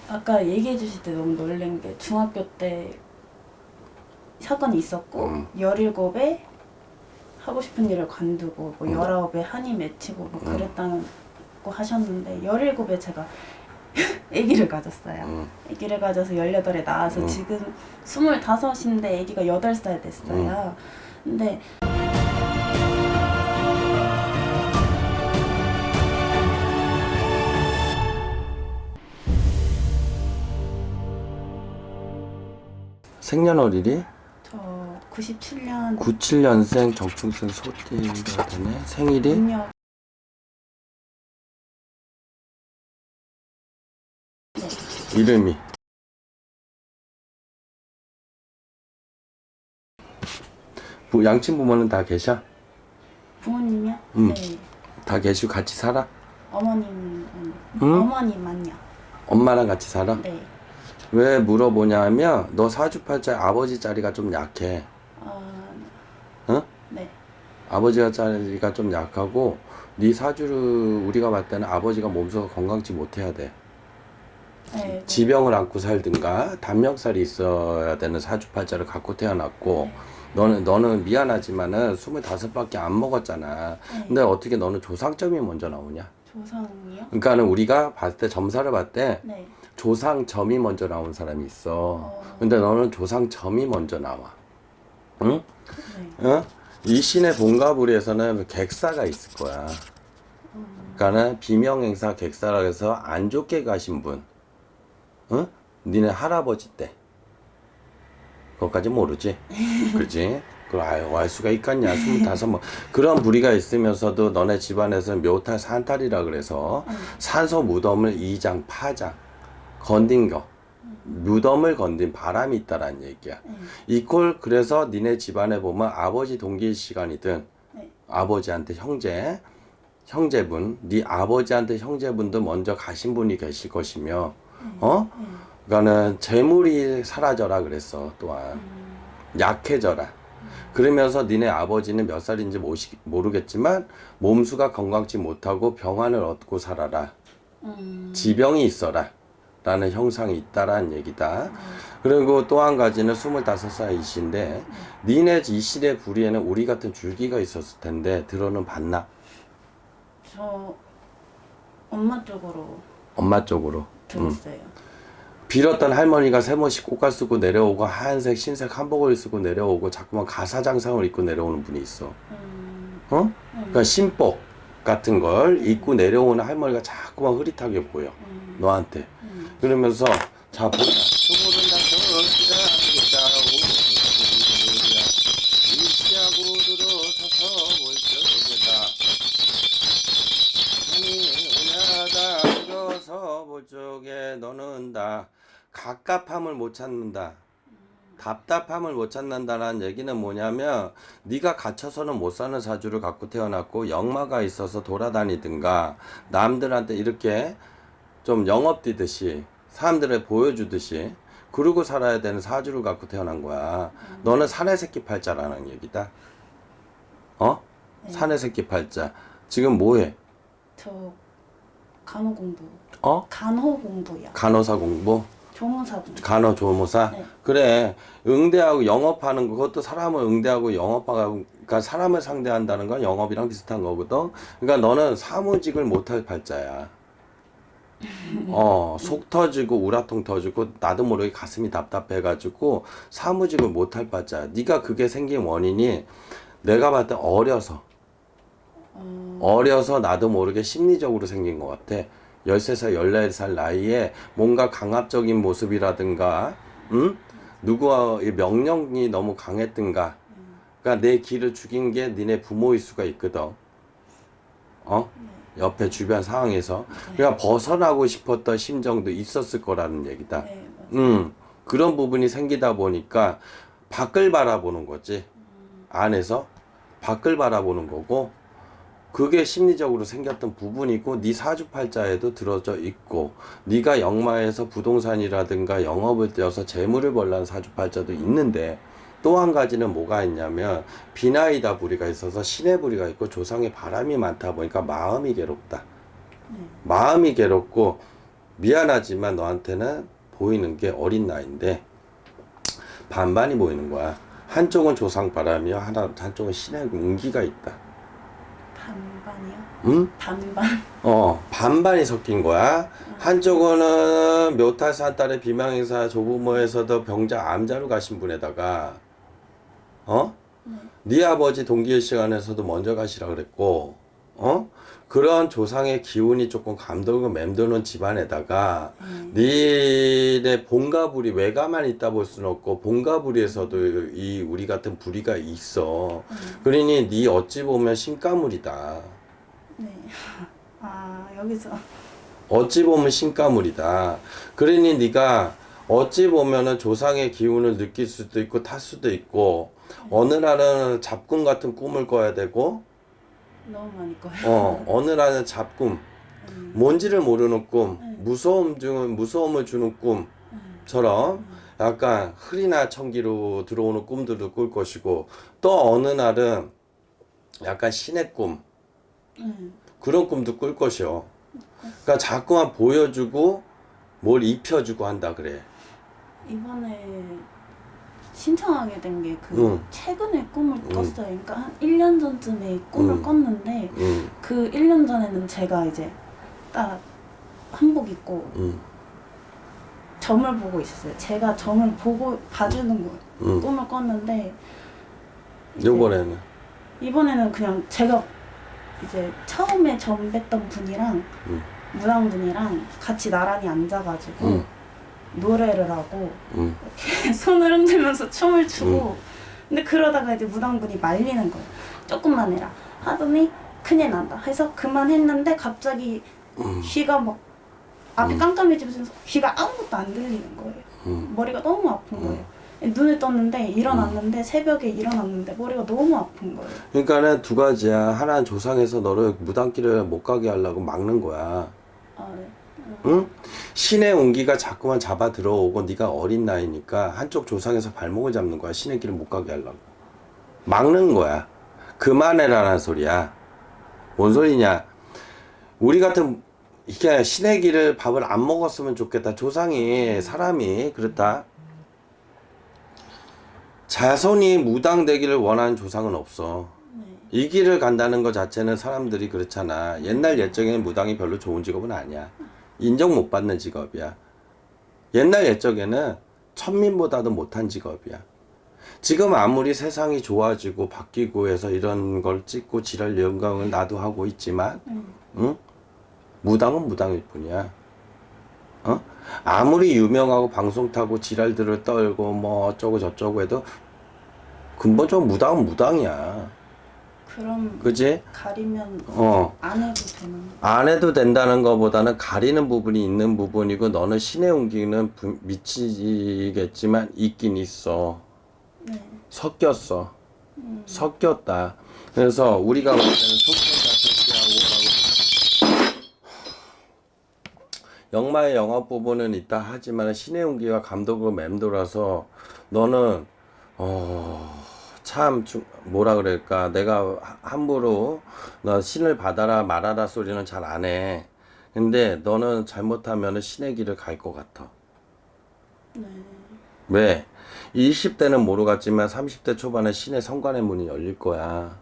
아까 얘기해 주실 때 너무 놀란 게 중학교 때 사건이 있었고 17에 하고 싶은 일을 관두고 뭐 19에 한이 맺히고 뭐 그랬다고 하셨는데 17에 제가 아기를 가졌어요. 아기를 가져서 18에 낳아서 지금 25인데 아기가 8살 됐어요. 근데 생년월일이 저 97년 97년생 적중생 소띠가 되네. 생일이 음력 이름이 양친 부모는 다 계셔? 부모님이요? 음. 네. 다 계시고 같이 살아? 어머님, 응? 어머님만요. 엄마랑 같이 살아? 네. 왜 물어보냐면 너 사주팔자 아버지 자리가 좀 약해. 응? 네. 아버지가 자리가 좀 약하고 네 사주를 우리가 봤을 때는 아버지가 몸소가 건강치 못해야 돼. 네. 지병을 안고 살든가 단명살이 있어야 되는 사주팔자를 갖고 태어났고 너는 미안하지만은 25밖에 안 먹었잖아. 근데 어떻게 너는 조상점이 먼저 나오냐? 조상이요? 그러니까는 우리가 봤을 때 점사를 봤을 때 네. 조상점이 먼저 나온 사람이 있어. 근데 너는 조상점이 먼저 나와. 응? 네. 어? 이 신의 본가부리에서는 객사가 있을 거야. 그러니까는 비명행사 객사라 해서 안 좋게 가신 분. 응? 니네 할아버지 때. 그것까지 모르지? 그지? 그걸 알 수가 있겠냐? 25, 뭐. 그런 부리가 있으면서도 너네 집안에서는 묘탈, 산탈이라 그래서 산소 무덤을 이장, 파장, 건든 거. 무덤을 건든 바람이 있다라는 얘기야. 이꼴 그래서 니네 집안에 보면 아버지 동기 시간이든 네. 아버지한테 형제분, 네 아버지한테 형제분도 먼저 가신 분이 계실 것이며, 그러니까는 재물이 사라져라 그랬어. 또한 약해져라. 그러면서 니네 아버지는 몇 살인지 모르겠지만 몸수가 건강치 못하고 병환을 얻고 살아라. 지병이 있어라. 라는 형상이 있다라는 얘기다. 그리고 또 한 가지는 25살이신데 니네 이실의 부리에는 우리 같은 줄기가 있었을 텐데 들어는 봤나? 저 엄마 쪽으로 엄마 쪽으로. 들었어요. 빌었던 할머니가 세모씩 꽃갈 쓰고 내려오고 하얀색 흰색 한복을 쓰고 내려오고 자꾸만 가사장상을 입고 내려오는 분이 있어. 어? 그러니까 신복 같은 걸 입고 내려오는 할머니가 자꾸만 흐릿하게 보여. 너한테. 그러면서 자 보자. 소모른다 저기다 일시하고 들어서서 볼 적이다. 아니 오냐다 들어서 볼 적에 너는 다 갑갑함을 못 찾는다. 답답함을 못 찾는다라는 얘기는 뭐냐면 네가 갇혀서는 못 사는 사주를 갖고 태어났고 역마가 있어서 돌아다니든가 남들한테 이렇게 좀 영업 뛰듯이 사람들에 보여주듯이 그러고 살아야 되는 사주를 갖고 태어난 거야. 너는 사내 새끼 팔자라는 얘기다. 어? 사내 새끼 팔자. 지금 뭐해? 저 간호 공부. 어? 간호 공부요. 간호사 공부? 조무사 공부. 간호조무사? 네. 그래. 응대하고 영업하는 거, 그것도 사람을 응대하고 영업하고, 그러니까 사람을 상대한다는 건 영업이랑 비슷한 거거든. 그러니까 너는 사무직을 못할 팔자야. 속 터지고 우라통 터지고 나도 모르게 가슴이 답답해가지고 사무직을 못할 팔자야. 네가 그게 생긴 원인이 내가 봤을 때 어려서 나도 모르게 심리적으로 생긴 것 같아. 13살, 14살 나이에 뭔가 강압적인 모습이라든가, 누구의 명령이 너무 강했든가, 그러니까 내 길을 죽인 게 니네 부모일 수가 있거든. 옆에 주변 상황에서. 그러니까 벗어나고 싶었던 심정도 있었을 거라는 얘기다. 네, 맞아요. 그런 부분이 생기다 보니까 밖을 바라보는 거지. 안에서 밖을 바라보는 거고, 그게 심리적으로 생겼던 부분이고 네 사주팔자에도 들어져 있고 네가 역마에서 부동산이라든가 영업을 떼어서 재물을 벌라는 사주팔자도 있는데 또 한 가지는 뭐가 있냐면 비나이다 부리가 있어서 신의 부리가 있고 조상의 바람이 많다 보니까 마음이 괴롭다. 마음이 괴롭고 미안하지만 너한테는 보이는 게 어린 나이인데 반반이 보이는 거야. 한쪽은 조상 바람이요, 한쪽은 신의 운기가 있다. 반반이요? 응? 반반. 반반이 섞인 거야. 한쪽은 묘탈산 딸의 비망행사 조부모에서도 병자 암자로 가신 분에다가 네 아버지 동기의 시간에서도 먼저 가시라 그랬고, 그런 조상의 기운이 조금 감돌고 맴도는 집안에다가 니네 본가불이 외가만 있다 볼 수는 없고 본가불이에서도 이 우리 같은 불이가 있어. 그러니 네 어찌 보면 신가물이다. 네. 아, 여기서. 어찌 보면 신가물이다. 그러니 네가 어찌 보면은 조상의 기운을 느낄 수도 있고 탈 수도 있고 어느 날은 잡꿈 같은 꿈을 꿔야 되고 너무 많이 꺼요. 어느 날은 잡꿈 뭔지를 모르는 꿈 무서움을 주는 꿈처럼 약간 흐리나 청기로 들어오는 꿈들도 꿀 것이고 또 어느 날은 약간 신의 꿈 그런 꿈도 꿀 것이요. 그러니까 자꾸만 보여주고 뭘 입혀주고 한다 그래. 이번에 신청하게 된 게 최근에 꿈을 꿨어요. 그러니까 한 1년 전쯤에 꿈을 꿨는데 그 1년 전에는 제가 이제 딱 한복 입고 점을 보고 있었어요. 제가 점을 보고 봐주는 거예요. 꿈을 꿨는데 이번에는 그냥 제가 이제 처음에 점 뵀던 분이랑 무당분이랑 같이 나란히 앉아가지고 노래를 하고 이렇게 손을 흔들면서 춤을 추고 근데 그러다가 이제 무당분이 말리는 거예요. 조금만 해라 하더니 큰일 난다 해서 그만했는데 갑자기 귀가 막 앞이 깜깜해지면서 귀가 아무것도 안 들리는 거예요. 머리가 너무 아픈 거예요. 눈을 떴는데 일어났는데 새벽에 일어났는데 머리가 너무 아픈 거예요. 그러니까는 두 가지야. 하나는 조상에서 너를 무당길을 못 가게 하려고 막는 거야. 아, 네. 응? 신의 운기가 자꾸만 잡아 들어오고 네가 어린 나이니까 한쪽 조상에서 발목을 잡는 거야. 신의 길을 못 가게 하려고. 막는 거야. 그만해라는 소리야. 뭔 소리냐. 우리 같은 이게 신의 길을 밥을 안 먹었으면 좋겠다. 조상이 사람이 그렇다. 자손이 무당 되기를 원하는 조상은 없어. 이 길을 간다는 것 자체는 사람들이 그렇잖아. 옛날 옛적에는 무당이 별로 좋은 직업은 아니야. 인정 못 받는 직업이야. 옛날 옛적에는 천민보다도 못한 직업이야. 지금 아무리 세상이 좋아지고 바뀌고 해서 이런 걸 찍고 지랄 영광을 나도 하고 있지만 응? 무당은 무당일 뿐이야. 아무리 유명하고 방송 타고 지랄들을 떨고 뭐 어쩌고 저쩌고 해도 근본적으로 무당은 무당이야. 그럼 그지? 가리면 안 해도 되는 안 해도 된다는 것보다는 가리는 부분이 있는 부분이고 너는 신의 운기는 미치겠지만 있긴 있어. 네. 섞였어. 섞였다. 그래서 우리가 볼 때는 속전자 택시하고 영마의 영업 부분은 있다 하지만 신의 운기가 감독으로 맴돌아서 너는 참 뭐라 그럴까 내가 함부로 너 신을 받아라 말아라 소리는 잘 안 해. 근데 너는 잘못하면 신의 길을 갈 것 같아. 네. 왜? 20대는 모르겠지만 30대 초반에 신의 성관의 문이 열릴 거야.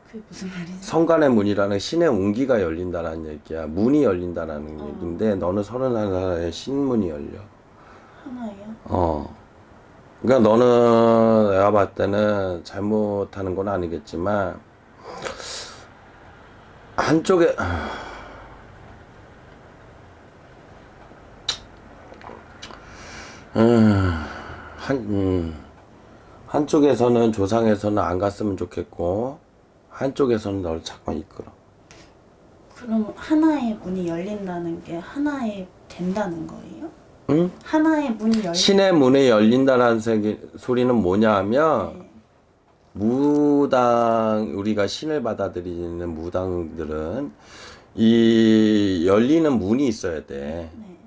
그게 무슨 말이지? 성관의 문이라는 신의 운기가 열린다는 얘기야. 문이 열린다는 얘기인데 너는 31살에 신문이 열려. 하나예요? 그러니까 너는 내가 봤을 때는 잘못하는 건 아니겠지만 한쪽에 한쪽에서는 조상에서는 안 갔으면 좋겠고 한쪽에서는 너를 자꾸 이끌어. 그럼 하나의 문이 열린다는 게 하나에 된다는 거예요? 응? 하나의 문이 열린 신의 문이 열린다라는 소리는 뭐냐 하면 네. 무당 우리가 신을 받아들이는 무당들은 이 열리는 문이 있어야 돼. 네.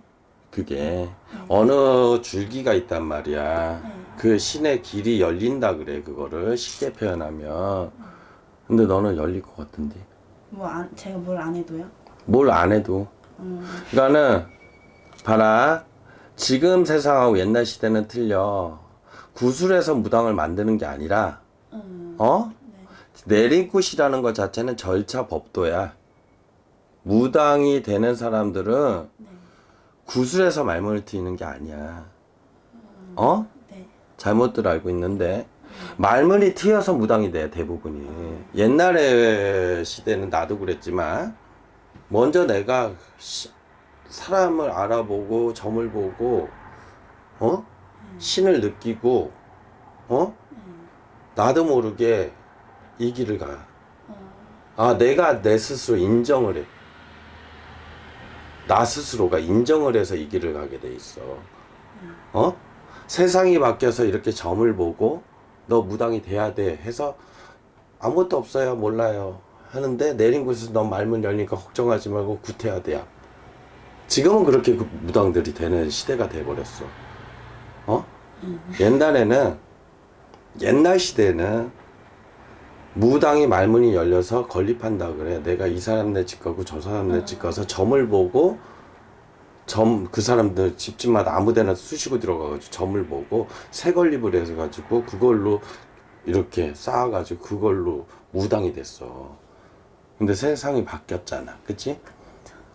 그게 어느 줄기가 있단 말이야. 네. 그 신의 길이 열린다 그래. 그거를 쉽게 표현하면. 근데 너는 열릴 것 같은데. 제가 뭘 안 해도요? 뭘 안 해도. 그러니까는 봐라. 지금 세상하고 옛날 시대는 틀려. 구술해서 무당을 만드는 게 아니라, 어? 내린굿이라는 것 자체는 절차 법도야. 무당이 되는 사람들은 구술해서 말문을 트이는 게 아니야. 어? 네. 잘못들 알고 있는데 말문이 트여서 무당이 돼 대부분이. 옛날의 시대는 나도 그랬지만 먼저 내가 사람을 알아보고 점을 보고 신을 느끼고 나도 모르게 이 길을 가. 내가 내 스스로 인정을 해. 나 스스로가 인정을 해서 이 길을 가게 돼 있어. 세상이 바뀌어서 이렇게 점을 보고 너 무당이 돼야 돼 해서 아무것도 없어요, 몰라요 하는데 내린 곳에서 너 말문 열리니까 걱정하지 말고 구태야 돼요. 지금은 그렇게 무당들이 되는 시대가 돼버렸어. 옛날 시대는 무당이 말문이 열려서 건립한다 그래. 내가 이 사람 네 집 가고 저 사람 네 집 가서 점을 보고 그 사람들 집집마다 아무데나 쑤시고 들어가가지고 점을 보고 새 건립을 해가지고 그걸로 이렇게 쌓아가지고 그걸로 무당이 됐어. 근데 세상이 바뀌었잖아, 그치?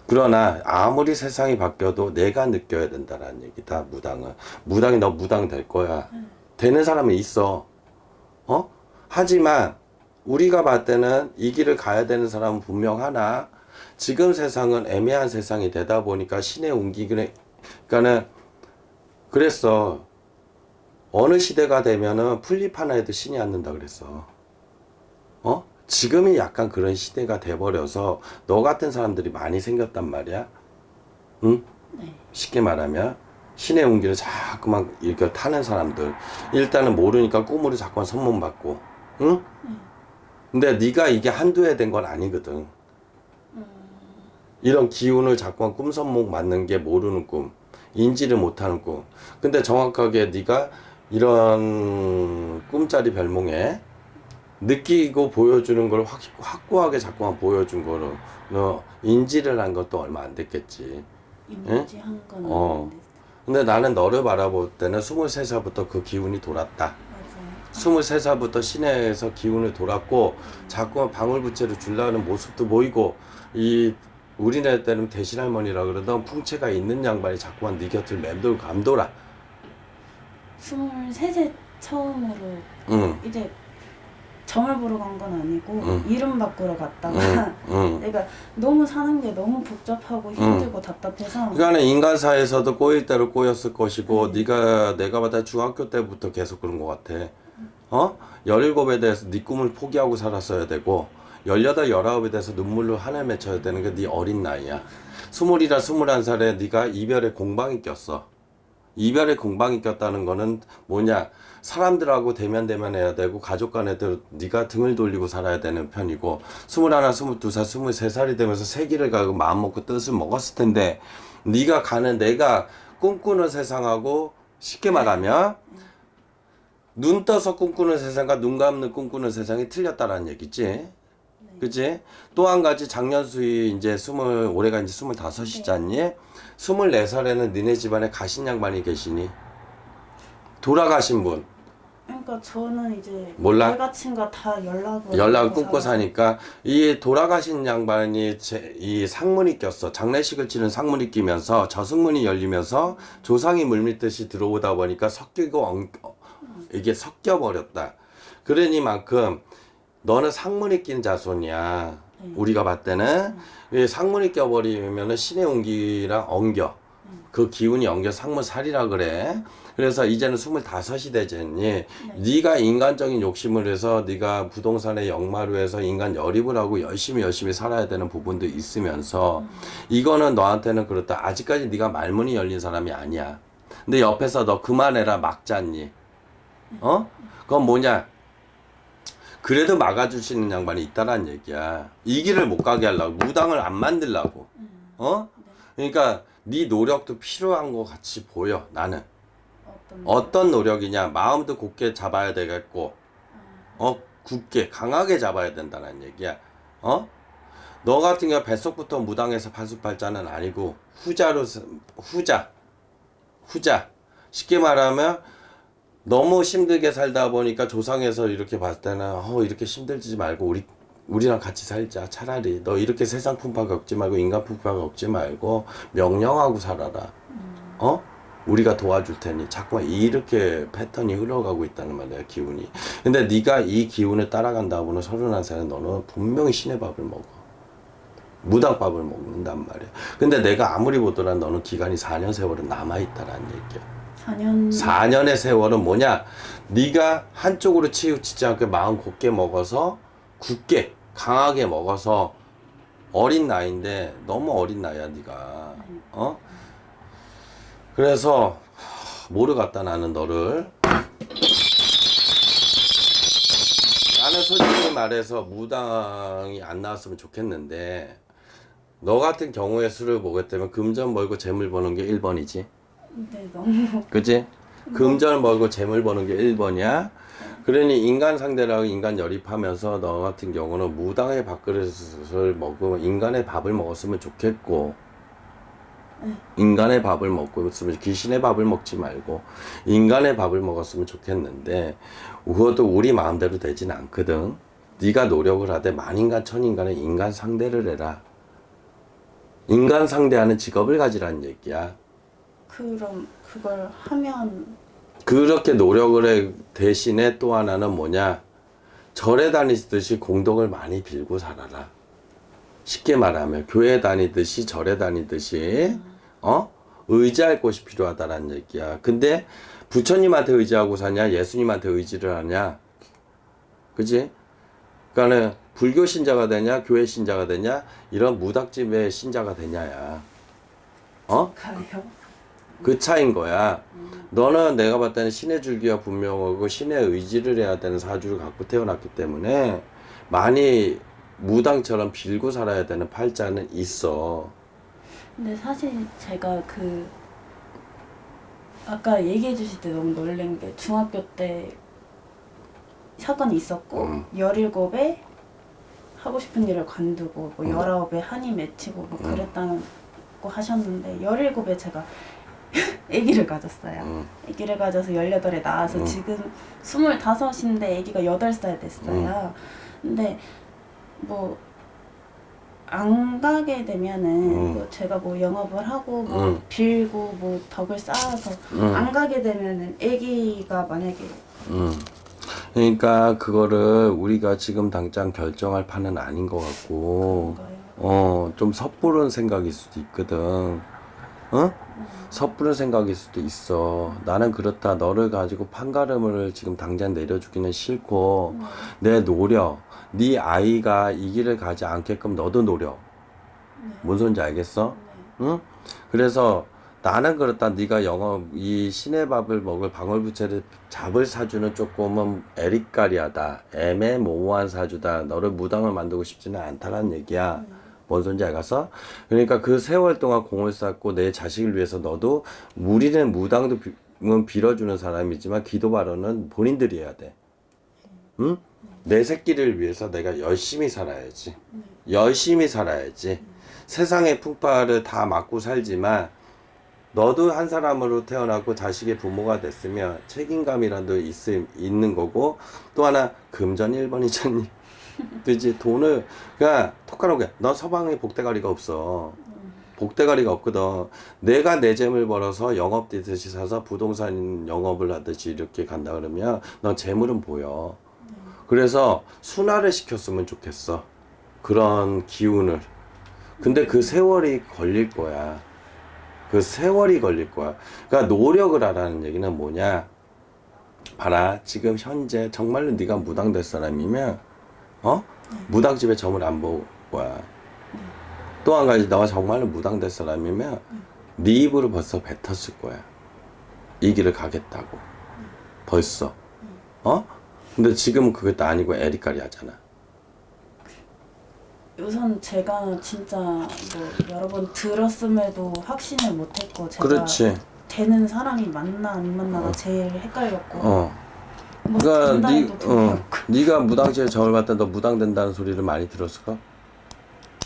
그러나 아무리 세상이 바뀌어도 내가 느껴야 된다라는 얘기다. 무당이 너 무당 될 거야. 되는 사람은 있어. 하지만 우리가 봤을 때는 이 길을 가야 되는 사람은 분명하나 지금 세상은 애매한 세상이 되다 보니까 신의 그러니까는 그랬어. 어느 시대가 되면은 풀잎 하나에도 신이 앉는다 그랬어. 지금이 약간 그런 시대가 돼버려서 너 같은 사람들이 많이 생겼단 말이야. 응? 네. 쉽게 말하면 신의 운기를 자꾸만 이렇게 타는 사람들. 일단은 모르니까 꿈으로 자꾸만 선문 받고, 응? 근데 네가 이게 한두 해 된 건 아니거든. 이런 기운을 자꾸만 꿈 선목 맞는 게 모르는 꿈, 인지를 못하는 꿈. 근데 정확하게 네가 이런 꿈자리 별몽에 느끼고 보여주는 걸 확고하게 자꾸만 보여준 거를 너 인지를 한 것도 얼마 안 됐겠지. 인지한 건 아닌데. 근데 나는 너를 바라볼 때는 23살부터 그 기운이 돌았다. 맞아요. 23살부터 시내에서 기운을 돌았고 자꾸만 방울부채를 주려는 모습도 보이고 우리네 때는 대신할머니라 그러던 풍채가 있는 양반이 자꾸만 네 곁을 맴돌고 감돌아. 23세 처음으로 응. 이제 점을 보러 간 건 아니고 응. 이름 바꾸러 갔다가 응. 내가 너무 사는 게 너무 복잡하고 힘들고 답답해서 그러니까 인간사에서도 꼬일 대로 꼬였을 것이고 내가 봤을 때 중학교 때부터 계속 그런 것 같아. 17에 대해서 네 꿈을 포기하고 살았어야 되고 18, 19에 대해서 눈물로 하늘 맺혀야 되는 게 네 어린 나이야. 20이나 21살에 네가 이별의 공방이 꼈어. 이별의 공방이 꼈다는 거는 뭐냐? 사람들하고 대면해야 되고 가족 간에도 네가 등을 돌리고 살아야 되는 편이고 21, 22살, 23살이 되면서 세기를 가고 마음 먹고 뜻을 먹었을 텐데 내가 꿈꾸는 세상하고 쉽게 말하면 눈 떠서 꿈꾸는 세상과 눈 감는 꿈꾸는 세상이 틀렸다라는 얘기지. 그치? 또 한 가지 작년 수위 이제 올해가 이제 25이잖니? 24살에는 니네 집안에 가신 양반이 계시니? 돌아가신 분. 그러니까 저는 이제 몰라? 외가친과 다 연락을 끊고 사니까 이 돌아가신 양반이 이 상문이 꼈어. 장례식을 치는 상문이 끼면서 저승문이 열리면서 조상이 물밀듯이 들어오다 보니까 이게 섞여 버렸다. 그러니만큼 너는 상문이 낀 자손이야. 우리가 봤을 때는 상문이 껴버리면은 신의 운기랑 엉겨. 그 기운이 엉겨 상문살이라 그래. 그래서 이제는 25이 되잖니. 네가 인간적인 욕심을 해서 네가 부동산의 역마루에서 인간 열입을 하고 열심히 살아야 되는 부분도 있으면서 이거는 너한테는 그렇다. 아직까지 네가 말문이 열린 사람이 아니야. 근데 옆에서 너 그만해라 막잖니. 그건 뭐냐? 그래도 막아주시는 양반이 있다란 얘기야. 이 길을 못 가게 하려고 무당을 안 만들려고. 그러니까 네 노력도 필요한 것 같이 보여. 나는 어떤 노력이냐? 마음도 굳게 잡아야 되겠고, 굳게 강하게 잡아야 된다는 얘기야. 너 같은 경우 뱃속부터 무당해서 파수팔자는 아니고 후자 쉽게 말하면 너무 힘들게 살다 보니까 조상에서 이렇게 봤을 때는 이렇게 힘들지 말고 우리랑 같이 살자. 차라리 너 이렇게 세상 풍파 겪지 말고 인간 풍파 겪지 말고 명령하고 살아라. 우리가 도와줄 테니 자꾸만 이렇게 패턴이 흘러가고 있다는 말이야, 기운이. 근데 네가 이 기운을 따라간다 보면 31살에 너는 분명히 신의 밥을 먹어. 무당밥을 먹는단 말이야. 근데 내가 아무리 보더라도 너는 기간이 4년 세월은 남아있다라는 얘기야. 4년의 세월은 뭐냐? 네가 한쪽으로 치우치지 않게 마음 곧게 먹어서 굳게 강하게 먹어서 어린 나이인데 너무 어린 나이야 네가. 그래서 모르겠다 나는 너를. 나는 솔직히 말해서 무당이 안 나왔으면 좋겠는데 너 같은 경우의 수를 보게 되면 금전 벌고 재물 버는 게 1번이지. 네, 너무. 그치? 금전 벌고 재물 버는 게 1번이야. 그러니 인간 상대라고 인간 열입하면서 너 같은 경우는 무당의 밥그릇을 먹으면 인간의 밥을 먹었으면 좋겠고, 인간의 밥을 먹고 있으면 귀신의 밥을 먹지 말고 인간의 밥을 먹었으면 좋겠는데 그것도 우리 마음대로 되진 않거든. 네가 노력을 하되 만인간 천인간의 인간 상대를 해라. 인간 상대하는 직업을 가지라는 얘기야. 그럼 그걸 하면 그렇게 노력을 해. 대신에 또 하나는 뭐냐, 절에 다니듯이 공덕을 많이 빌고 살아라. 쉽게 말하면 교회 다니듯이 절에 다니듯이 의지할 곳이 필요하다는 얘기야. 근데 부처님한테 의지하고 사냐 예수님한테 의지를 하냐, 그지? 그러니까는 불교 신자가 되냐 교회 신자가 되냐 이런 무닥집의 신자가 되냐야. 가요? 그 차인 거야. 너는 내가 봤을 때는 신의 줄기가 분명하고 신의 의지를 해야 되는 사주를 갖고 태어났기 때문에 많이 무당처럼 빌고 살아야 되는 팔자는 있어. 근데 사실 제가 아까 얘기해 주실 때 너무 놀란 게 중학교 때 사건이 있었고 17에 하고 싶은 일을 관두고 뭐 19에 한이 맺히고 뭐 그랬다고 하셨는데 17에 제가 아기를 가졌어요. 아기를 가져서 18에 낳아서 지금 25인데 아기가 8살 됐어요. 근데 뭐 안 가게 되면은 뭐 제가 뭐 영업을 하고 뭐 빌고 뭐 덕을 쌓아서 안 가게 되면은 아기가 만약에 그러니까 그거를 우리가 지금 당장 결정할 판은 아닌 것 같고 좀 섣부른 생각일 수도 있거든. 섣부른 생각일 수도 있어. 나는 그렇다. 너를 가지고 판가름을 지금 당장 내려주기는 싫고 내 노력, 네 아이가 이 길을 가지 않게끔 너도 노력. 뭔 소린지 알겠어? 응? 그래서 나는 그렇다. 네가 이 신의 밥을 먹을 방울부채를 잡을 사주는 조금은 에리까리하다. 애매모호한 사주다. 너를 무당을 만들고 싶지는 않다라는 얘기야. 뭔 소린지 알겠어? 그러니까 그 세월 동안 공을 쌓고 내 자식을 위해서 너도 우리는 무당도 빌어주는 사람이지만 기도 발언은 본인들이 해야 돼. 응? 내 새끼를 위해서 내가 열심히 살아야지. 열심히 살아야지. 세상의 풍파를 다 맞고 살지만 너도 한 사람으로 태어났고 자식의 부모가 됐으면 책임감이라도 있는 거고 또 하나 금전 1번이잖니. 그지? 돈을 그러니까 톡하는 너 서방에 복대가리가 없어. 복대가리가 없거든. 내가 내 재물 벌어서 영업 뛰듯이 사서 부동산 영업을 하듯이 이렇게 간다 그러면 넌 재물은 보여. 그래서 순화를 시켰으면 좋겠어. 그런 기운을. 근데 그 세월이 걸릴 거야. 그 세월이 걸릴 거야. 그러니까 노력을 하라는 얘기는 뭐냐? 봐라. 지금 현재 정말로 네가 무당 될 사람이면 무당집에 점을 안 볼 거야. 또 한 가지 너가 정말로 무당 될 사람이면 네 입으로 벌써 뱉었을 거야. 이 길을 가겠다고. 벌써. 근데 지금은 그것도 아니고 에리까리 하잖아. 우선 제가 진짜 뭐 여러 번 들었음에도 확신을 못했고 제가 그렇지. 되는 사람이 맞나 안 맞나가 제일 헷갈렸고 뭐 그러니까 네가 무당집에 점을 봤다 너 무당 된다는 소리를 많이 들었을까?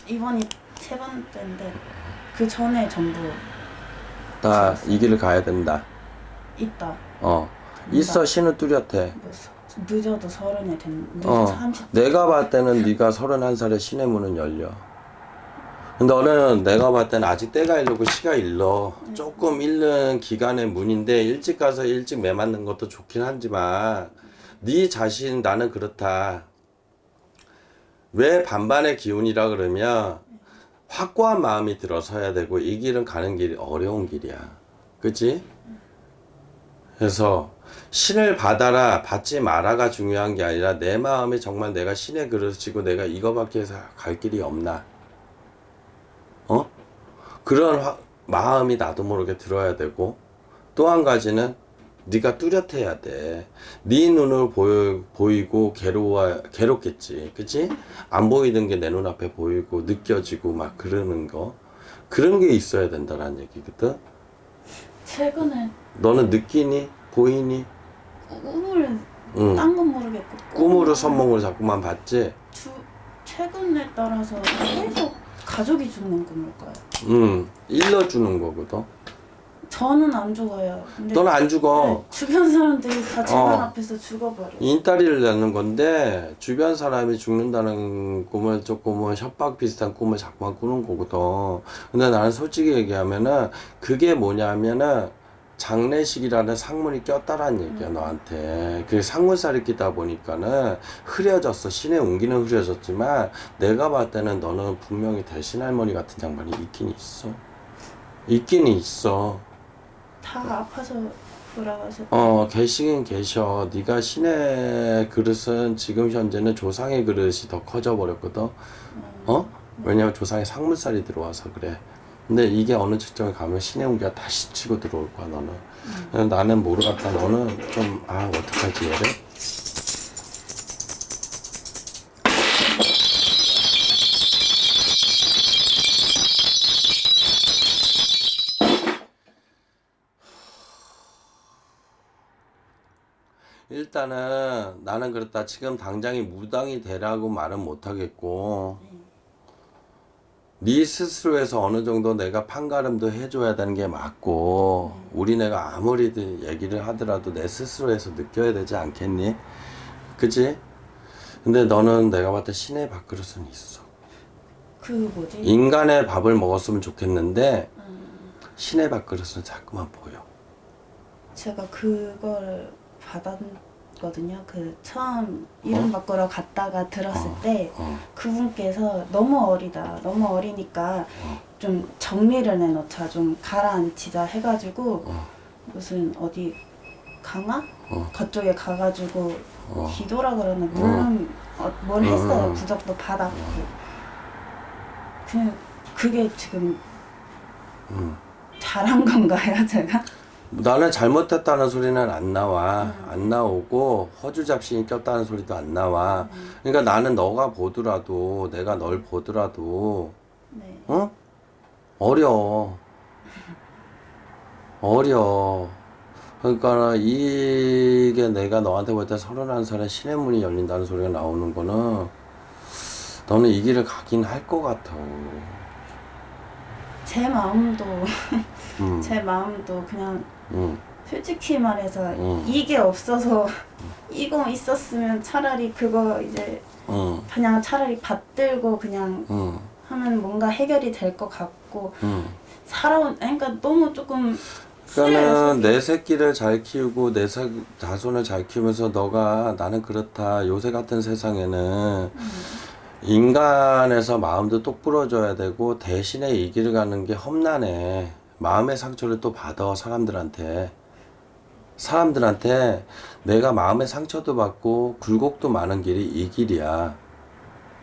이번이 세 번째인데 그 전에 전부 나 이 길을 가야 된다. 있다. 있어. 신은 뚜렷해. 뭐 늦어도 30이 늦어도 30. 내가 봤을 때는 네가 31살에 신의 문은 열려. 너는 내가 봤을 때는 아직 때가 이르고 시가 일러. 조금 잃는 기간의 문인데 일찍 가서 일찍 매 맞는 것도 좋긴 하지만 네 자신 나는 그렇다. 왜 반반의 기운이라 그러면 확고한 마음이 들어서야 되고 이 길은 가는 길이 어려운 길이야. 그치? 그래서 신을 받아라 받지 마라가 중요한 게 아니라 내 마음이 정말 내가 신의 그릇이고 내가 이거밖에 해서 갈 길이 없나. 그런 마음이 나도 모르게 들어야 되고 또 한 가지는 네가 뚜렷해야 돼. 네 눈을 보이고 괴롭겠지. 그치? 안 보이는 게 내 눈앞에 보이고 느껴지고 막 그러는 거. 그런 게 있어야 된다는 얘기거든. 최근에 너는 느끼니? 보이니? 꿈을 응. 딴 건 모르겠고 꿈으로 선몽을 자꾸만 봤지? 최근에 따라서 계속 가족이 죽는 꿈을 꿔요. 일러주는 거거든. 저는 안 죽어요. 근데 너는 안 죽어. 네, 주변 사람들이 다 제 눈 앞에서 죽어버려. 인따리를 낳는 건데 주변 사람이 죽는다는 꿈을 조금은 협박 비슷한 꿈을 자꾸만 꾸는 거거든. 근데 나는 솔직히 얘기하면은 그게 뭐냐면은 장례식이라는 상문이 꼈다라는 얘기야 너한테. 그게 상문살이 끼다 보니까는 흐려졌어. 신의 운기는 흐려졌지만 내가 봤을 때는 너는 분명히 대신 할머니 같은 장반이 있긴 있어. 있긴 있어. 다 아파서 돌아가셨다. 계시긴 계셔. 네가 신의 그릇은 지금 현재는 조상의 그릇이 더 커져 버렸거든. 왜냐면 조상의 상문살이 들어와서 그래. 근데 이게 어느 측정에 가면 신의 운기가 다시 치고 들어올 거야 너는. 나는 모르겠다. 너는 좀 어떡하지 얘를? 일단은 나는 그렇다. 지금 당장이 무당이 되라고 말은 못하겠고 네 스스로에서 어느 정도 내가 판가름도 해줘야 되는 게 맞고 우리네가 아무리 얘기를 하더라도 내 스스로에서 느껴야 되지 않겠니? 그치? 근데 너는 내가 봤을 때 신의 밥그릇은 있어. 그 뭐지? 인간의 밥을 먹었으면 좋겠는데 신의 밥그릇은 자꾸만 보여. 제가 그걸 받았거든요. 그 처음 이름 바꾸러 갔다가 들었을 때 그분께서 너무 어리다. 너무 어리니까 좀 정리를 내놓자. 좀 가라앉히자 해가지고 무슨 어디 강화? 그쪽에 가가지고 기도라 그러나 물론 뭘 했어요. 부적도 받았고 그게 지금 잘한 건가요, 제가? 나는 잘못했다는 소리는 안 나와. 안 나오고 허주잡신이 꼈다는 소리도 안 나와. 그러니까 나는 너가 보더라도 내가 널 보더라도 네. 어려. 그러니까 이게 내가 너한테 볼 때 31살에 신의 문이 열린다는 소리가 나오는 거는 너는 이 길을 가긴 할 것 같아. 제 마음도 제 마음도 그냥 솔직히 말해서 이게 없어서 이거 있었으면 차라리 그거 이제 그냥 차라리 받들고 그냥 하면 뭔가 해결이 될 것 같고 그러니까 너무 조금 그러니까는 내 새끼를 잘 키우고 내 자손을 잘 키우면서 너가 나는 그렇다. 요새 같은 세상에는 인간에서 마음도 똑 부러져야 되고 대신에 이 길을 가는 게 험난해. 마음의 상처를 또 받아 사람들한테 내가 마음의 상처도 받고 굴곡도 많은 길이 이 길이야.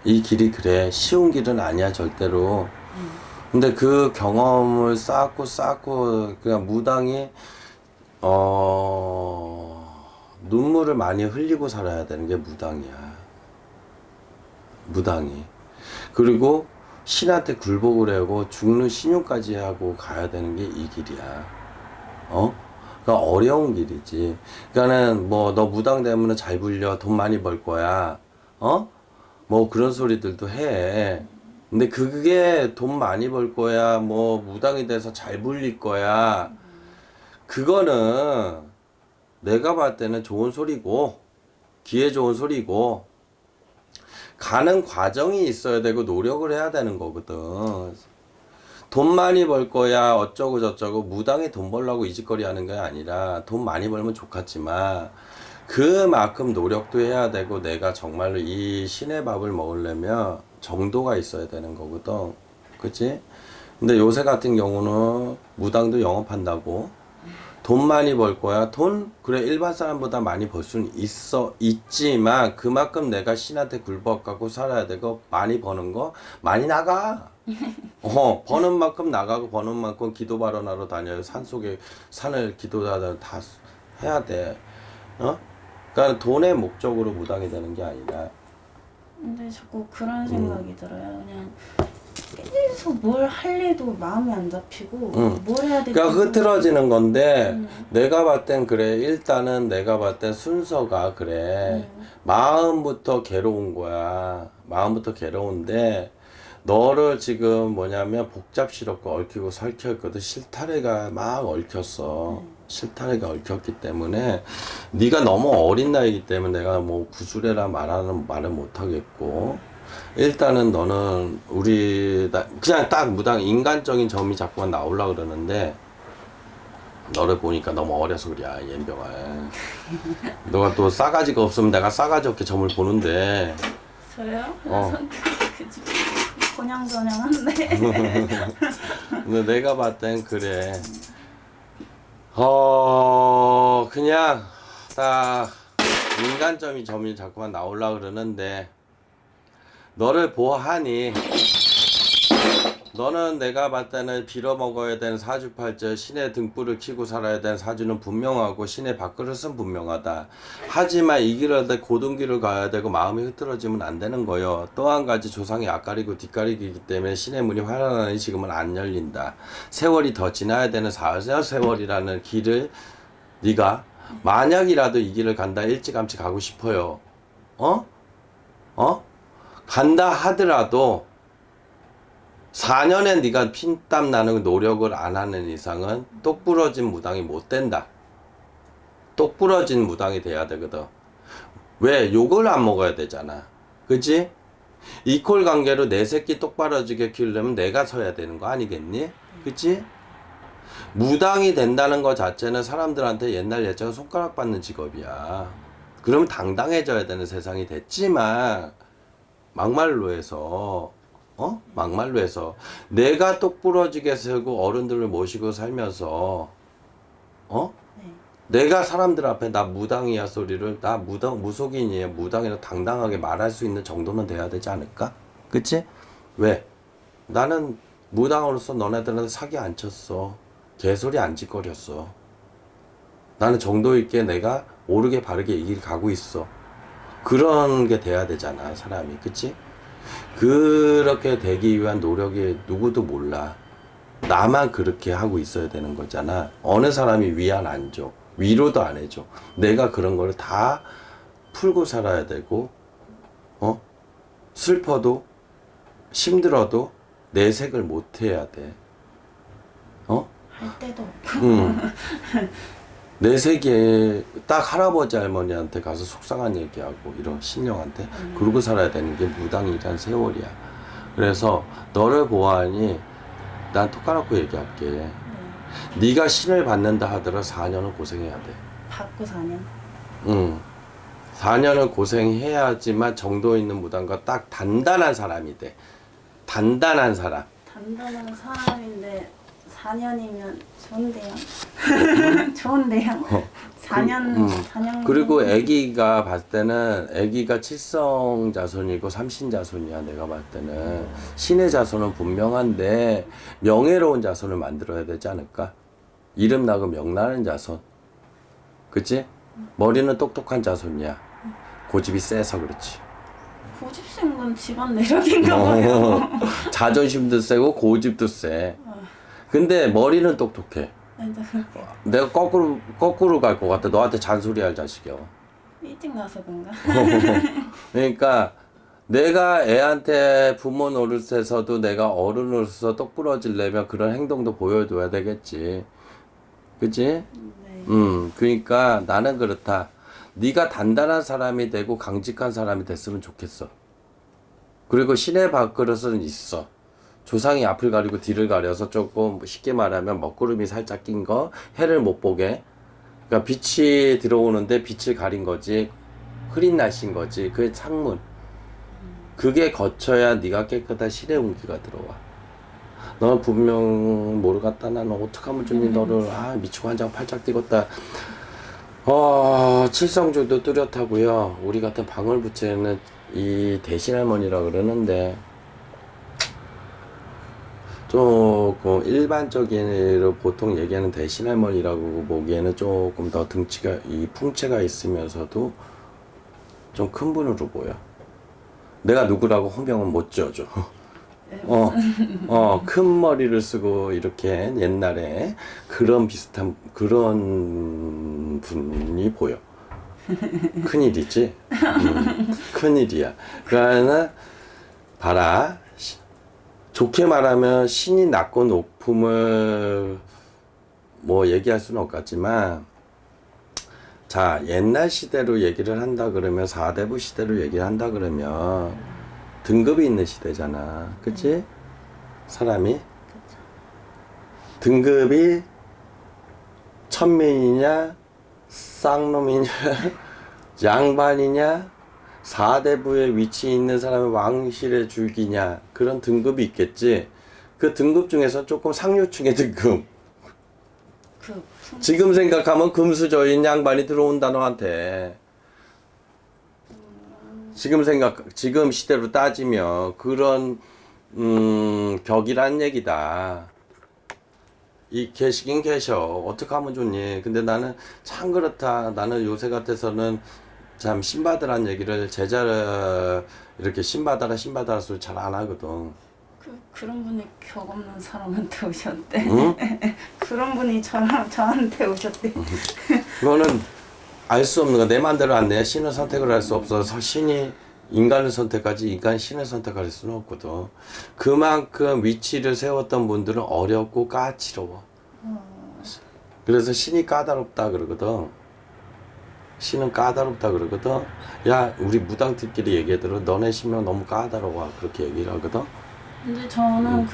이 길이 그래. 쉬운 길은 아니야 절대로. 근데 그 경험을 쌓고 그냥 무당이 눈물을 많이 흘리고 살아야 되는 게 무당이야. 무당이. 그리고 신한테 굴복을 하고 죽는 신용까지 하고 가야 되는 게 이 길이야. 그러니까 어려운 길이지. 그러니까는 뭐 너 무당 되면 잘 불려 돈 많이 벌 거야. 뭐 그런 소리들도 해. 근데 그게 돈 많이 벌 거야, 뭐 무당이 돼서 잘 불릴 거야. 그거는 내가 봤을 때는 좋은 소리고, 기회 좋은 소리고, 가는 과정이 있어야 되고 노력을 해야 되는 거거든. 돈 많이 벌 거야 어쩌고 저쩌고 무당에 돈 벌려고 이 짓거리 하는 게 아니라 돈 많이 벌면 좋겠지만 그만큼 노력도 해야 되고 내가 정말로 이 신의 밥을 먹으려면 정도가 있어야 되는 거거든. 그치? 근데 요새 같은 경우는 무당도 영업한다고 돈 많이 벌 거야. 돈 그래 일반 사람보다 많이 벌 수는 있지만 그만큼 내가 신한테 굴복하고 살아야 되고 많이 버는 거 많이 나가. 버는 만큼 나가고 버는 만큼 기도 발언하러 다녀요. 산속에 산을 기도하다 다 해야 돼. 그러니까 돈의 목적으로 무당이 되는 게 아니라. 근데 자꾸 그런 생각이 들어요. 그냥 계속 뭘 할 일도 마음이 안 잡히고 뭘 해야 될지 그러니까 흐트러지는 건데 내가 봤을 땐 그래. 일단은 내가 봤을 땐 순서가 그래. 마음부터 괴로운 거야. 마음부터 괴로운데 너를 지금 뭐냐면 복잡스럽고 얽히고 설켜있거든. 실타래가 막 얽혔어. 실타래가 얽혔기 때문에 네가 너무 어린 나이기 때문에 내가 뭐 구주래라 말을 못하겠고 일단은 너는 그냥 딱 무당 인간적인 점이 자꾸만 나오려고 그러는데 너를 보니까 너무 어려서 그래 옌병아. 너가 또 싸가지가 없으면 내가 싸가지 없게 점을 보는데 저요? 그치 고냥저냥한데 근데 내가 봤을 땐 그래. 그냥 딱 인간점이 점이 자꾸만 나오려고 그러는데 너를 보아하니 너는 내가 봤을 때는 빌어먹어야 되는 사주팔절 신의 등불을 켜고 살아야 되는 사주는 분명하고 신의 밥그릇은 분명하다. 하지만 이 길을 때 고등길을 가야 되고 마음이 흐트러지면 안 되는 거요. 또 한 가지 조상이 앞가리고 뒷가리기이기 때문에 신의 문이 환하니 지금은 안 열린다. 세월이 더 지나야 되는 세월이라는 길을 네가 만약이라도 이 길을 간다 일찌감치 가고 싶어요. 간다 하더라도 4년에 네가 피땀 나는 노력을 안 하는 이상은 똑부러진 무당이 못 된다. 똑부러진 무당이 돼야 되거든. 왜? 욕을 안 먹어야 되잖아. 그치? 이퀄 관계로 내 새끼 똑바러지게 키우려면 내가 서야 되는 거 아니겠니? 그치? 무당이 된다는 것 자체는 사람들한테 옛날 예처럼 손가락 받는 직업이야. 그러면 당당해져야 되는 세상이 됐지만 막말로 해서 내가 똑부러지게 살고 어른들을 모시고 살면서 내가 사람들 앞에 나 무당이야 소리를 나 무속인이에요 무당이라 당당하게 말할 수 있는 정도는 돼야 되지 않을까? 그치? 왜? 나는 무당으로서 너네들한테 사기 안 쳤어. 개소리 안 짓거렸어. 나는 정도 있게 내가 옳게 바르게 이 길 가고 있어. 그런 게 돼야 되잖아 사람이. 그치? 그렇게 되기 위한 노력이 누구도 몰라. 나만 그렇게 하고 있어야 되는 거잖아. 어느 사람이 위안 안 줘. 위로도 안 해줘. 내가 그런 거를 다 풀고 살아야 되고, 슬퍼도, 힘들어도 내색을 못 해야 돼. 할 때도 없고 내색에 딱 할아버지 할머니한테 가서 속상한 얘기하고 이런 신령한테 그러고 살아야 되는 게 무당이란 세월이야. 그래서 너를 보아하니 난 톡 까놓고 얘기할게. 네가 신을 받는다 하더라도 4년은 고생해야 돼. 받고 4년? 4년을 고생해야지만 정도 있는 무당과 딱 단단한 사람이 돼. 단단한 사람. 단단한 사람인데 4년이면 좋은데요? 좋은데요? 4년 그리고 아기가 봤을 때는 아기가 칠성 자손이고 삼신 자손이야. 내가 봤을 때는 신의 자손은 분명한데 명예로운 자손을 만들어야 되지 않을까? 이름 나고 명나는 자손. 그치? 머리는 똑똑한 자손이야. 고집이 세서 그렇지. 고집 센 건 집안 내력인가 봐요. 자존심도 세고 고집도 세. 근데 머리는 똑똑해. 내가 거꾸로 갈 것 같아. 너한테 잔소리할 자식이야. 일찍 나서 그런가? 그러니까 내가 애한테 부모 노릇에서도 내가 어른으로서 똑부러지려면 그런 행동도 보여줘야 되겠지. 그치? 네. 그러니까 나는 그렇다. 네가 단단한 사람이 되고 강직한 사람이 됐으면 좋겠어. 그리고 신의 밥그릇은 있어. 조상이 앞을 가리고 뒤를 가려서 조금 쉽게 말하면 먹구름이 살짝 낀 거, 해를 못 보게. 그러니까 빛이 들어오는데 빛을 가린 거지. 흐린 날씨인 거지. 그게 창문. 그게 거쳐야 네가 깨끗한 신의 운기가 들어와. 너는 분명 모르겠다. 나는 어떡하면 좋니 너를. 미치고 한장 팔짝 뛰겠다. 칠성주도 뚜렷하고요. 우리 같은 방울부채는 이 대신할머니라 그러는데 조금 일반적인 보통 얘기하는 대신할머니라고 보기에는 조금 더 등치가 이 풍채가 있으면서도 좀 큰 분으로 보여. 내가 누구라고 호명은 못 지어줘. 큰 머리를 쓰고 이렇게 옛날에 그런 비슷한 그런 분이 보여. 큰일이지. 큰일이야. 그러나 봐라. 좋게 말하면 신이 낮고 높음을 뭐 얘기할 수는 없겠지만 자 옛날 시대로 얘기를 한다 그러면 사대부 시대로 얘기를 한다 그러면 등급이 있는 시대잖아. 그치? 사람이 등급이 천민이냐 쌍놈이냐 양반이냐 사대부에 위치해 있는 사람의 왕실의 줄기냐 그런 등급이 있겠지. 그 등급 중에서 조금 상류층의 등급. 지금 생각하면 금수저인 양반이 들어온다 너한테. 지금 시대로 따지면 그런 격이란 얘기다. 이 계시긴 계셔. 어떻게 하면 좋니? 근데 나는 참 그렇다. 나는 요새 같아서는 참 신받으란 얘기를 제자를 이렇게 신받아라 소리 잘 안 하거든. 그런 분이 격 없는 사람한테 오셨대. 응? 그런 분이 저한테 오셨대. 그거는 알 수 없는 거. 내 맘대로 안 돼. 신을 선택을 할 수 없어서 신이 인간을 선택하지 인간 신을 선택할 수는 없거든. 그만큼 위치를 세웠던 분들은 어렵고 까칠러워. 그래서 신이 까다롭다 그러거든. 신은 까다롭다 그러거든. 야 우리 무당들끼리 얘기하더라. 너네 신명 너무 까다로워 그렇게 얘기를 하거든. 근데 저는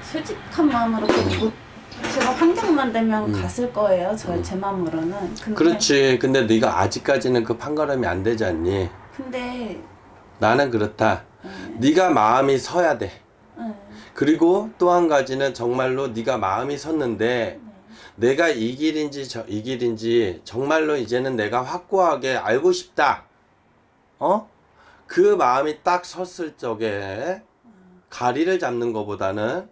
솔직한 마음으로 제가 환경만 되면 갔을 거예요. 제 마음으로는. 그렇지. 근데 네가 아직까지는 그 판가름이 안 되지 않니? 근데 나는 그렇다. 네가 마음이 서야 돼. 그리고 또 한 가지는 정말로 네가 마음이 섰는데 내가 이 길인지 이 길인지 정말로 이제는 내가 확고하게 알고 싶다. 그 마음이 딱 섰을 적에 가리를 잡는 것보다는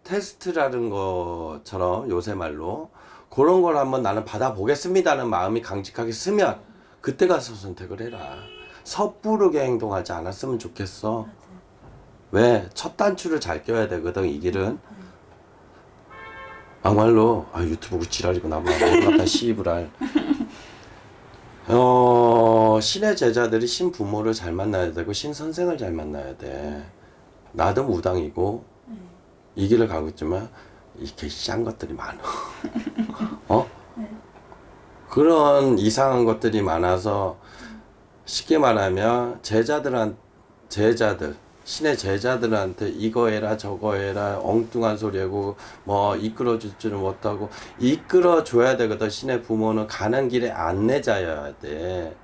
테스트라는 것처럼 요새 말로 그런 걸 한번 나는 받아보겠습니다는 마음이 강직하게 쓰면 그때 가서 선택을 해라. 섣부르게 행동하지 않았으면 좋겠어. 왜? 첫 단추를 잘 껴야 되거든 이 길은. 막말로 유튜브 지랄이구나 모르겠다 씨부랄. 신의 제자들이 신 부모를 잘 만나야 되고 신 선생을 잘 만나야 돼. 나도 무당이고 이 길을 가고 있지만 이렇게 싼 것들이 많아. 그런 이상한 것들이 많아서 쉽게 말하면 신의 제자들한테 이거 해라 저거 해라 엉뚱한 소리 하고 뭐 이끌어 줄 줄은 못하고 이끌어 줘야 되거든. 신의 부모는 가는 길에 안내자여야 돼.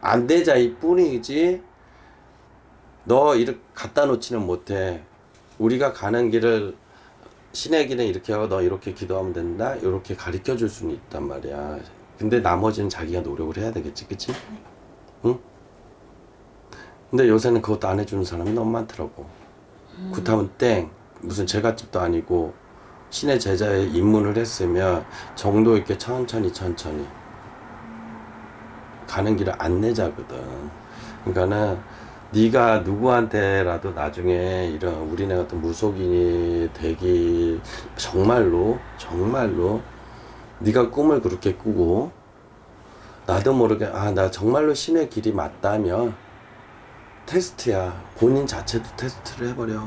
안내자일 뿐이지 너 이렇게 갖다 놓지는 못해. 우리가 가는 길을 신의 길은 이렇게 하고 너 이렇게 기도하면 된다 이렇게 가르쳐 줄 수는 있단 말이야. 근데 나머지는 자기가 노력을 해야 되겠지. 그치? 응? 근데 요새는 그것도 안 해주는 사람이 너무 많더라고. 굿하면 땡. 무슨 제갓집도 아니고 신의 제자에 입문을 했으면 정도 있게 천천히 가는 길을 안내자거든. 그러니까는 네가 누구한테라도 나중에 이런 우리네 같은 무속인이 되기 정말로 네가 꿈을 그렇게 꾸고 나도 모르게 나 정말로 신의 길이 맞다면 테스트야. 본인 자체도 테스트를 해버려.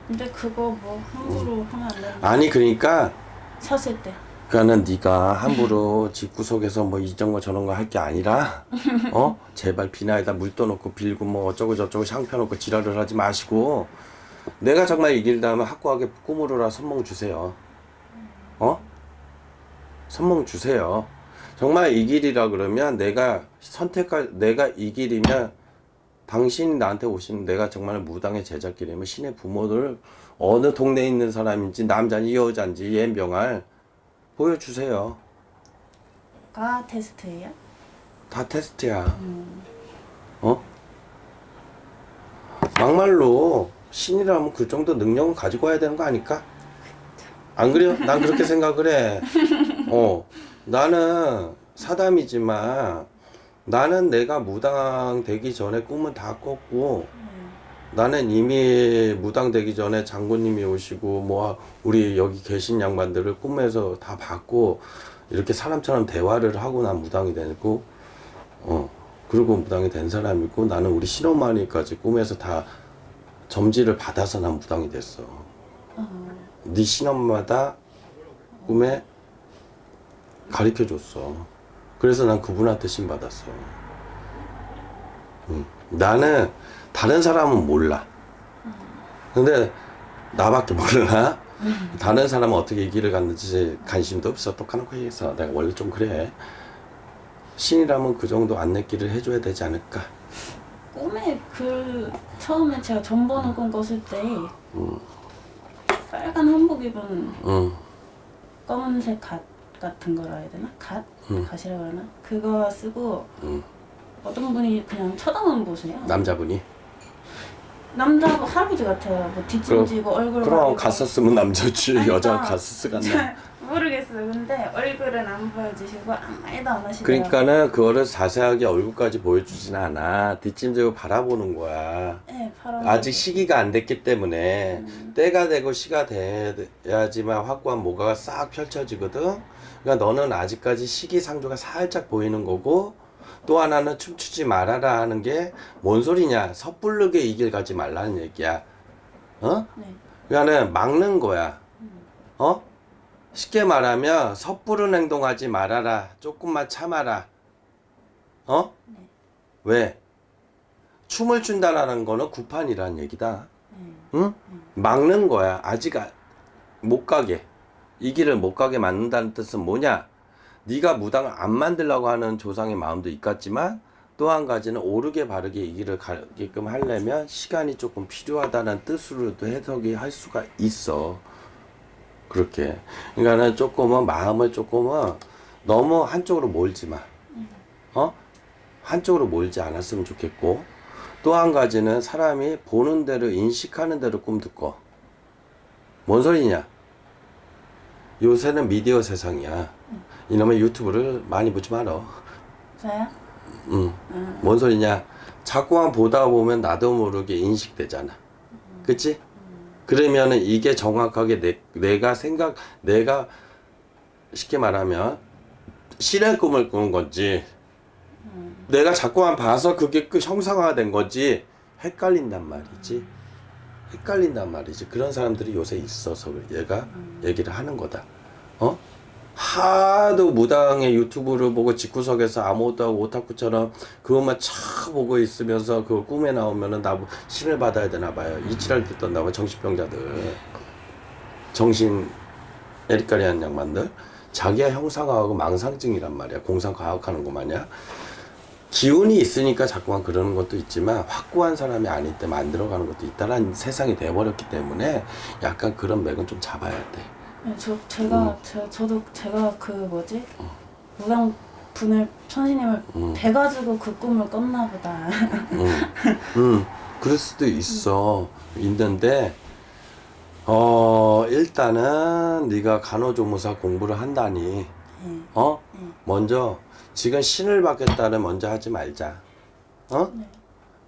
근데 그거 뭐 함부로 하면 안 되는 아니 그러니까 샀을 때. 그러니까는 네가 함부로 집구석에서 뭐 이런 거 저런 거 할 게 아니라 제발 비나에다 물 떠놓고 빌고 뭐 어쩌고 저쩌고 샹 펴놓고 지랄을 하지 마시고 내가 정말 이길다면 확고하게 꾸물으라 선몽 주세요. 선몽 주세요. 정말 이 길이라 그러면 내가 내가 이 길이면 당신이 나한테 오시는 내가 정말 무당의 제자길이면 신의 부모들 어느 동네에 있는 사람인지 남자인지 여자인지 예병알 보여주세요. 가 테스트예요? 다 테스트야. 막말로 신이라면 그 정도 능력은 가지고 와야 되는 거 아닐까? 안 그래요? 난 그렇게 생각을 해. 나는 사담이지만 나는 내가 무당 되기 전에 꿈은 다 꿨고 나는 이미 무당 되기 전에 장군님이 오시고 뭐 우리 여기 계신 양반들을 꿈에서 다 봤고 이렇게 사람처럼 대화를 하고 난 무당이 되고 그리고 무당이 된 사람이고 나는 우리 신엄마니까지 꿈에서 다 점지를 받아서 난 무당이 됐어. 네 신엄마다 꿈에 가르쳐 줬어. 그래서 난 그분한테 신 받았어. 나는 다른 사람은 몰라. 근데 나밖에 몰라. 다른 사람은 어떻게 이 길을 갔는지 관심도 없어. 똑같고 해서 내가 원래 좀 그래. 신이라면 그 정도 안내길을 해줘야 되지 않을까. 꿈에 처음에 제가 전 보는 꿈 꿨을 때 빨간 한복 입은 검은색 갓 같은 거라 해야 되나? 갓이라고 그러나? 그거 쓰고 어떤 분이 그냥 쳐다만 보세요. 남자분이? 남자고 할아버지 같아요. 뭐 뒷짐지고 얼굴 그럼 갔었으면 남자지. 아니, 여자가 그러니까 갔었을 같나? 모르겠어요. 근데 얼굴은 안 보여주시고 아무 말도 안 하시더라고요. 그러니까는 그거를 자세하게 얼굴까지 보여주진 않아. 뒷짐지고 바라보는 거야. 네, 바로 아직 시기가 안 됐기 때문에 때가 되고 시가 돼야지만 확고한 뭐가가 싹 펼쳐지거든. 그러니까 너는 아직까지 시기상조가 살짝 보이는 거고 또 하나는 춤추지 말아라 하는 게 뭔 소리냐. 섣부르게 이 길 가지 말라는 얘기야. 네. 그러니까는 막는 거야. 쉽게 말하면 섣부른 행동하지 말아라. 조금만 참아라. 네. 왜? 춤을 춘다라는 거는 구판이라는 얘기다. 응? 막는 거야. 아직 못 가게. 이 길을 못 가게 막는다는 뜻은 뭐냐? 네가 무당을 안 만들려고 하는 조상의 마음도 있겠지만 또 한 가지는 오르게 바르게 이 길을 가게끔 하려면 시간이 조금 필요하다는 뜻으로도 해석이 할 수가 있어. 그렇게. 그러니까는 조금은 마음을 조금은 너무 한쪽으로 몰지 마. 한쪽으로 몰지 않았으면 좋겠고 또 한 가지는 사람이 보는 대로 인식하는 대로 꿈도 꿔. 뭔 소리냐? 요새는 미디어 세상이야. 이놈의 유튜브를 많이 보지 마라. 저요? 뭔 소리냐? 자꾸만 보다 보면 나도 모르게 인식되잖아. 그치? 그러면은 이게 정확하게 내가 쉽게 말하면 신의 꿈을 꾸는 건지 내가 자꾸만 봐서 그게 형상화된 건지 헷갈린단 말이지. 그런 사람들이 요새 있어서 얘가 얘기를 하는 거다. 하도 무당의 유튜브를 보고 집구석에서 아무것도 하고 오타쿠처럼 그것만 차 보고 있으면서 그 꿈에 나오면은 나 신을 받아야 되나 봐요. 이치를 듣던가 봐. 정신병자들. 정신 에리까리한 양반들. 자기가 형상화하고 망상증이란 말이야. 공상과학하는 거 마냥. 기운이 있으니까 자꾸만 그러는 것도 있지만 확고한 사람이 아닐 때 만들어가는 것도 있다라는 세상이 돼버렸기 때문에 약간 그런 맥은 좀 잡아야 돼. 네, 저도 제가 그 뭐지? 무당 분을 천신님을 뵈가지고 그 꿈을 꿨나 보다. 그럴 수도 있는데 일단은 네가 간호조무사 공부를 한다니 먼저 지금 신을 받겠다는 먼저 하지 말자. 네.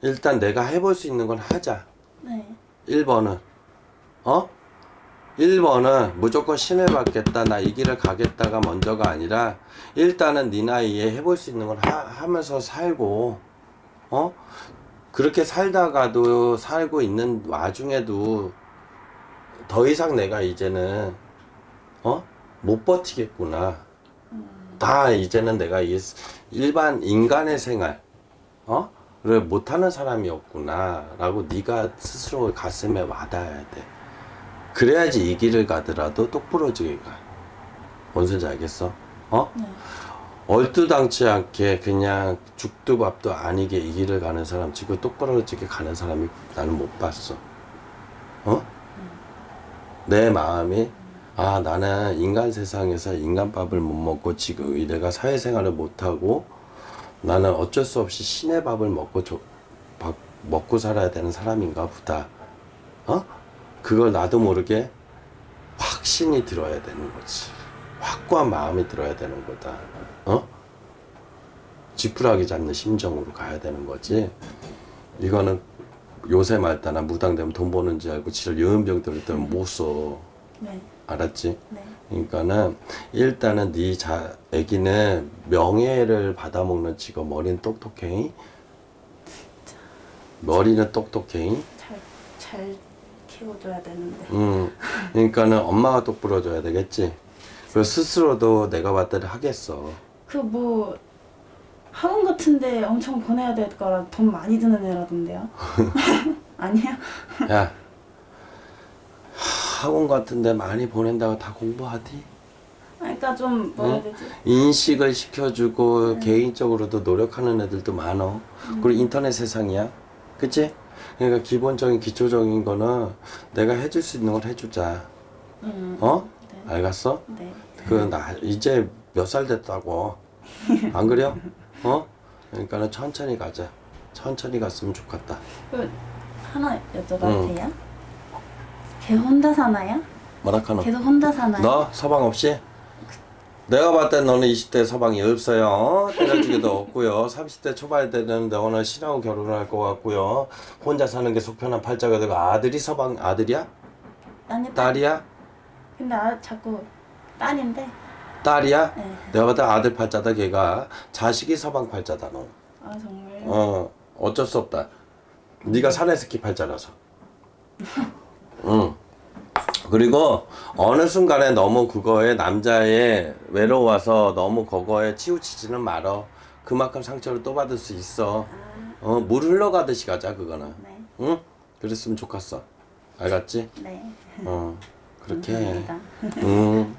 일단 내가 해볼 수 있는 건 하자. 네. 1번은 1번은 무조건 신을 받겠다 나 이 길을 가겠다가 먼저가 아니라 일단은 네 나이에 해볼 수 있는 걸 하면서 살고 그렇게 살다가도 살고 있는 와중에도 더 이상 내가 이제는 못 버티겠구나. 다 이제는 내가 이 일반 인간의 생활 를 못하는 사람이었구나 라고 네가 스스로 가슴에 와닿아야 돼. 그래야지 이 길을 가더라도 똑부러지게 가. 뭔 소리인지 알겠어? 네. 얼토당치 않게 그냥 죽도 밥도 아니게 이 길을 가는 사람 치고 똑부러지게 가는 사람이 나는 못 봤어. 내 마음이 나는 인간 세상에서 인간밥을 못 먹고 지금 내가 사회생활을 못하고 나는 어쩔 수 없이 신의 밥을 먹고 살아야 되는 사람인가 보다. 그걸 나도 모르게 확신이 들어야 되는 거지. 확고한 마음이 들어야 되는 거다. 지푸라기 잡는 심정으로 가야 되는 거지. 이거는 요새 말따나 무당되면 돈 버는 줄 알고 지를 여은병들을 때는 못 써. 네. 알았지? 네. 그러니까는 일단은 애기는 명예를 받아먹는 직업. 머리는 똑똑해. 머리는 똑똑해. 잘 키워줘야 되는데. 그러니까는 엄마가 똑부러져야 되겠지. 그 스스로도 내가 봤을 때 하겠어. 그 뭐 학원 같은데 엄청 보내야 될 거라 돈 많이 드는 애라던데요? 아니에요? 야, 학원 같은데 많이 보낸다고 다 공부하디? 그러니까 좀 뭐라 해야 되지? 인식을 시켜주고 개인적으로도 노력하는 애들도 많어. 그리고 인터넷 세상이야. 그치? 그러니까 기본적인 기초적인 거는 내가 해줄 수 있는 걸 해주자. 네. 알겠어? 네. 나 이제 몇 살 됐다고. 안 그래요? 그러니까는 천천히 가자. 천천히 갔으면 좋겠다. 그 하나 여쭤봐도 돼요? 걔 혼자 사나요? 뭐라카노? 계속 혼자 사나요? 너 서방 없이? 내가 봤을 때 너는 20대 서방이 없어요. 때려주기도 없고요. 30대 초반에 되는 너는 신하고 결혼할 것 같고요. 혼자 사는 게 속편한 팔자가 되고 아들이 서방 아들이야? 아니 딸이야? 근데 자꾸 딸인데. 딸이야? 네. 내가 봤을 때 아들 팔자다 걔가. 자식이 서방 팔자다 너. 정말요? 어쩔 수 없다. 네가 사내새끼 팔자라서. 응. 그리고 어느 순간에 너무 그거에 남자의 외로워서 너무 그거에 치우치지는 말어. 그만큼 상처를 또 받을 수 있어. 물 흘러가듯이 가자 그거는. 네. 응? 그랬으면 좋겠어. 알겠지? 네. 그렇게 해. 감사합니다. 응.